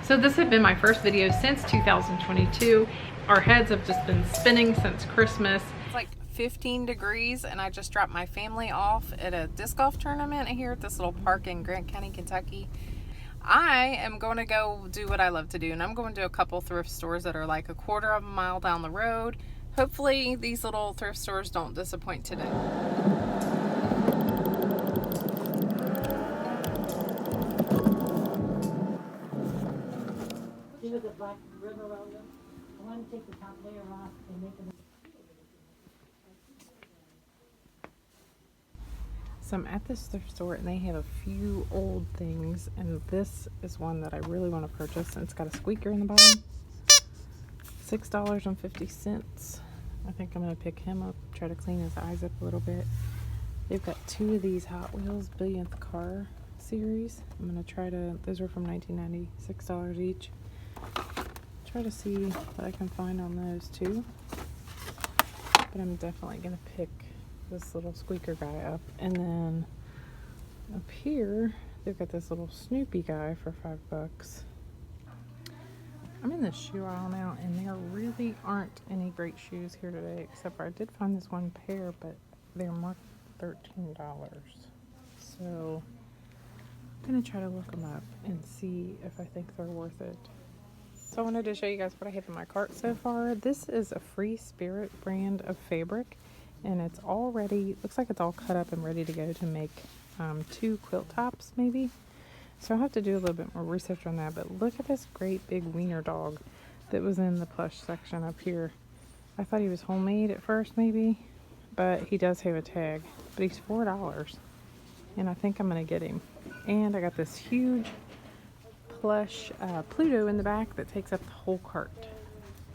So this had been my first video since 2022. Our heads have just been spinning since Christmas. It's like 15 degrees and I just dropped my family off at a disc golf tournament here at this little park in Grant County, Kentucky. I am going to go do what I love to do, and I'm going to a couple thrift stores that are like a quarter of a mile down the road. Hopefully these little thrift stores don't disappoint today. With the black river on them. I want to take the top layer off and make them. So I'm at this thrift store and they have a few old things, and this is one that I really want to purchase, and it's got a squeaker in the bottom. $6.50. I think I'm going to pick him up, try to clean his eyes up a little bit. They've got 2 of these Hot Wheels Billionth Car series. I'm going to try to, those were from $19.90, $6 each. Try to see what I can find on those too, but I'm definitely gonna pick this little squeaker guy up. And then up here they've got this little Snoopy guy for $5. I'm in the shoe aisle now, and there really aren't any great shoes here today, except for I did find this one pair, but they're marked $13. So I'm gonna try to look them up and see if I think they're worth it. So I wanted to show you guys what I have in my cart so far. This is a Free Spirit brand of fabric, and it's all ready. Looks like it's all cut up and ready to go to make 2 quilt tops maybe. So I'll have to do a little bit more research on that. But look at this great big wiener dog that was in the plush section up here. I thought he was homemade at first maybe, but he does have a tag. But he's $4, and I think I'm gonna get him. And I got this huge plush Pluto in the back that takes up the whole cart.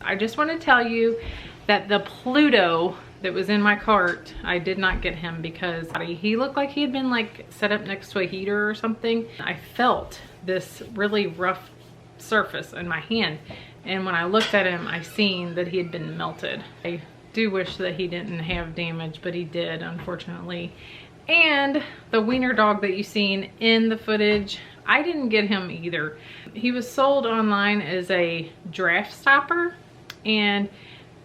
I just want to tell you that the Pluto that was in my cart, I did not get him because he looked like he had been like set up next to a heater or something. I felt this really rough surface in my hand, and when I looked at him, I seen that he had been melted. I do wish that he didn't have damage, but he did, unfortunately. And the wiener dog that you seen in the footage, I didn't get him either. He was sold online as a draft stopper, and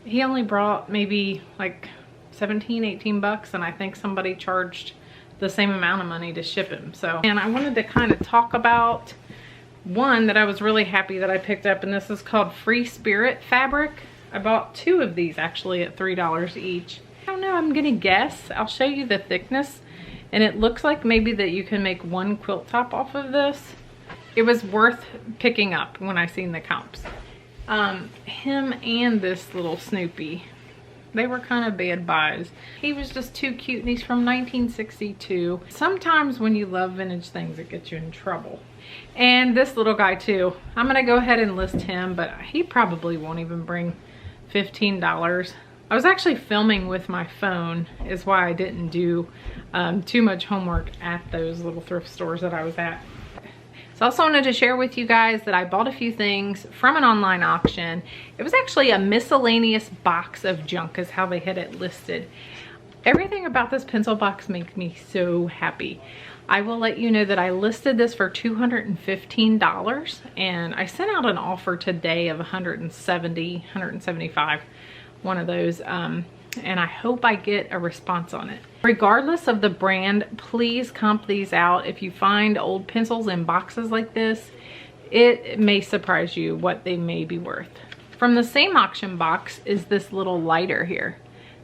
he only brought maybe like 17, 18 bucks, and I think somebody charged the same amount of money to ship him. So, and I wanted to kind of talk about one that I was really happy that I picked up, and this is called Free Spirit fabric. I bought 2 of these actually at $3 each. I don't know, I'm gonna guess. I'll show you the thickness. And it looks like maybe that you can make 1 quilt top off of this. It was worth picking up when I seen the comps. Him and this little Snoopy, they were kind of bad buys. He was just too cute, and he's from 1962. Sometimes when you love vintage things, it gets you in trouble. And this little guy too. I'm gonna go ahead and list him, but he probably won't even bring $15. I was actually filming with my phone, is why I didn't do too much homework at those little thrift stores that I was at. So I also wanted to share with you guys that I bought a few things from an online auction. It was actually a miscellaneous box of junk is how they had it listed. Everything about this pencil box makes me so happy. I will let you know that I listed this for $215, and I sent out an offer today of $170, $175. One of those, and I hope I get a response on it. Regardless of the brand, please comp these out. If you find old pencils in boxes like this, it may surprise you what they may be worth. From the same auction box is this little lighter here.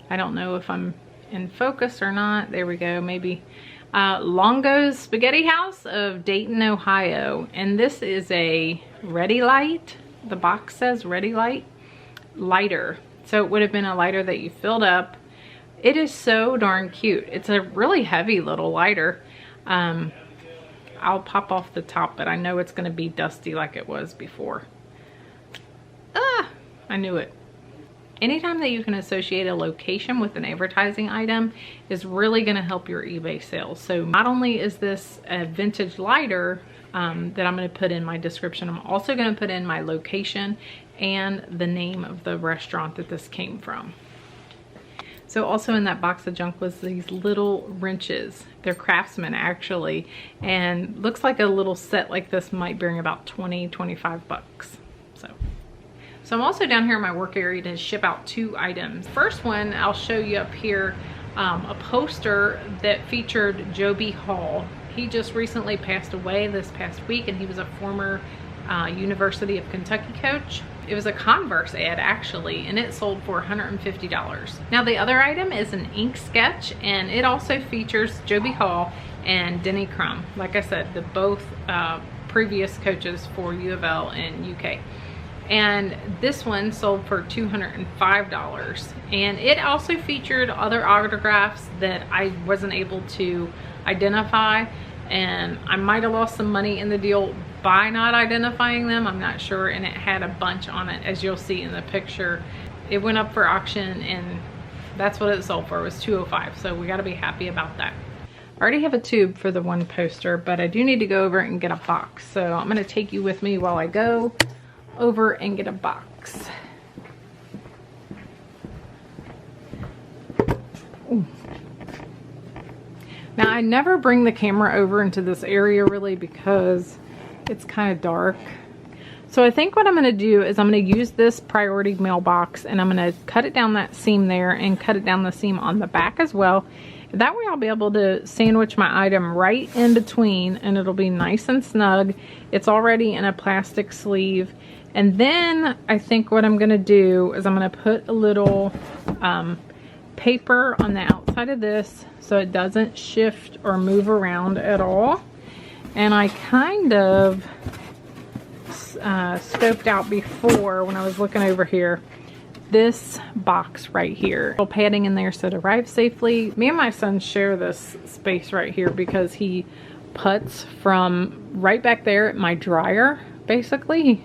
I don't know if I'm in focus or not. There we go, maybe. Longo's Spaghetti House of Dayton, Ohio, and this is a Ready Light. The box says Ready Light lighter. So it would have been a lighter that you filled up. It is so darn cute. It's a really heavy little lighter. I'll pop off the top, but I know it's gonna be dusty like it was before. I knew it. Anytime that you can associate a location with an advertising item is really gonna help your eBay sales. So not only is this a vintage lighter that I'm gonna put in my description, I'm also gonna put in my location and the name of the restaurant that this came from. So also in that box of junk was these little wrenches. They're Craftsman actually, and looks like a little set like this might bring about 20-25 bucks. So I'm also down here in my work area to ship out 2 items. First one I'll show you up here, a poster that featured Joby Hall. He just recently passed away this past week, and he was a former University of Kentucky coach. It was a Converse ad actually, and it sold for $150. Now the other item is an ink sketch, and it also features Joby Hall and Denny Crum. Like I said, the both previous coaches for U of L and UK. And this one sold for $205, and it also featured other autographs that I wasn't able to identify, and I might have lost some money in the deal by not identifying them, I'm not sure. And it had a bunch on it, as you'll see in the picture. It went up for auction, and that's what it sold for. It was $205, so we got to be happy about that. I already have a tube for the one poster, but I do need to go over and get a box, so I'm going to take you with me while I go over and get a box. Ooh. Now I never bring the camera over into this area really because it's kind of dark. So I think what I'm going to do is I'm going to use this priority mailbox, and I'm going to cut it down that seam there and cut it down the seam on the back as well. That way I'll be able to sandwich my item right in between, and it'll be nice and snug. It's already in a plastic sleeve. And then I think what I'm going to do is I'm going to put a little paper on the outside of this so it doesn't shift or move around at all. And I kind of scoped out before when I was looking over here this box right here. A little padding in there so it arrives safely. Me and my son share this space right here because he puts from right back there at my dryer basically.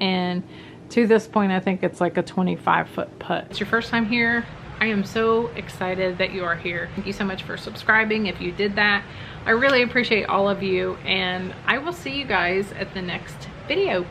And to this point I think it's like a 25-foot putt. It's your first time here, I am so excited that you are here. Thank you so much for subscribing if you did that. I really appreciate all of you, and I will see you guys at the next video.